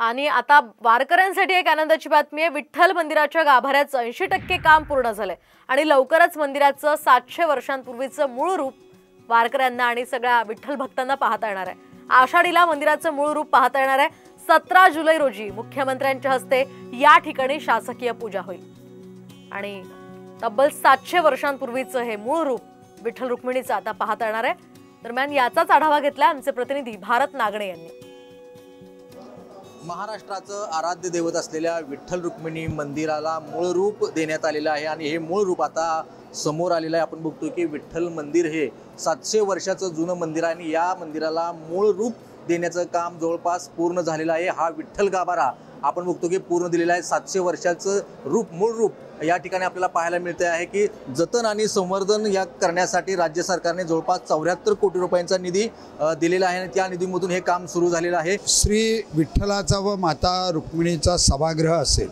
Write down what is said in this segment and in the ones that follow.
आणि आता वारकऱ्यांसाठी एक आनंदाची बातमी आहे। विठ्ठल मंदिराच्या गाभाऱ्याचं 80% काम पूर्ण झालंय आणि लवकरच मंदिराचं 700 वर्षांपूर्वीचं मूळ रूप वारकऱ्यांना आणि सगळ्या विठ्ठल भक्तांना पाहता येणार आहे। आषाढीला मंदिराचं मूळ रूप पाहता येणार आहे। 17 जुलै रोजी मुख्यमंत्र्यांच्या हस्ते या ठिकाणी शासकीय पूजा होईल आणि तब्बल 700 वर्षांपूर्वीचं हे मूळ रूप विठ्ठल रुक्मिणीचं आता पाहता येणार आहे। दरम्यान याचाच आढावा घेतला आमचे प्रतिनिधी भारत नागणे यांनी। महाराष्ट्राचं आराध्य दैवत असलेल्या विठ्ठल रुक्मिणी मंदिराला मूळ रूप देण्यात आलेलं आहे आणि हे मूळ रूप आता समोर आलेलं आहे। आपण बघतोय की विठ्ठल मंदिर हे 700 वर्षाचं जुनं मंदिर आहे आणि या मंदिराला मूळ रूप देण्याचं काम जवळपास पूर्ण झालेलं आहे। हा विठ्ठल गाभारा आपण बघतो की पूर्ण दिलेला आहे। 700 वर्षाचं रूप मूळ रूप या ठिकाणी आपल्याला पाहायला मिळते आहे की जतन आणि संवर्धन या करण्यासाठी राज्य सरकारने जवळपास 74 कोटी रुपयांचा निधी दिलेला आहे आणि त्या निधीमधून हे काम सुरू झालेलं आहे। श्री विठ्ठलाचा व माता रुक्मिणीचा सभागृह असेल,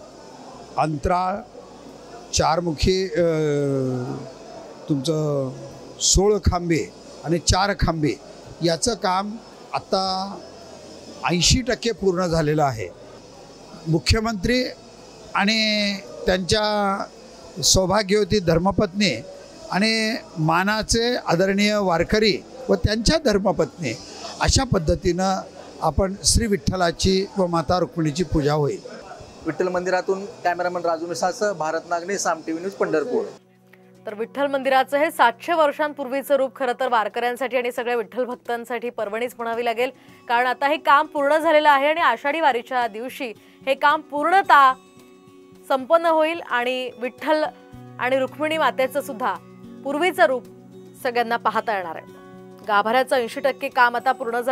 अंतराळ, चारमुखी तुमचं 16 खांबे आणि 4 खांबे याचं काम आता 80% पूर्ण झालेलं आहे। मुख्यमंत्री आणि त्यांच्या सौभाग्यवती धर्मपत्नी आणि मानाचे आदरणीय वारकरी व त्यांच्या धर्मपत्नी अशा पद्धतीनं आपण श्री विठ्ठलाची व माता रुक्मिणीची पूजा होईल। विठ्ठल मंदिरातून कॅमेरामन राजू मिसाळसह भारत नागणे, साम टीव्ही न्यूज, पंढरपूर। तर विठ्ठल मंदिराचं हे 700 वर्षांपूर्वीचं रूप खरं तर वारकऱ्यांसाठी आणि सगळ्या विठ्ठल भक्तांसाठी पर्वणीच म्हणावी लागेल, कारण आता हे काम पूर्ण झालेलं आहे आणि आषाढी वारीच्या दिवशी हे काम पूर्णतः संपन्न होईल आणि विठ्ठल आणि रुक्मिणी मातेचं सुद्धा पूर्वीचं रूप सगळ्यांना पाहता येणार आहे। गाभाऱ्याचं 80% काम आता पूर्ण झालं।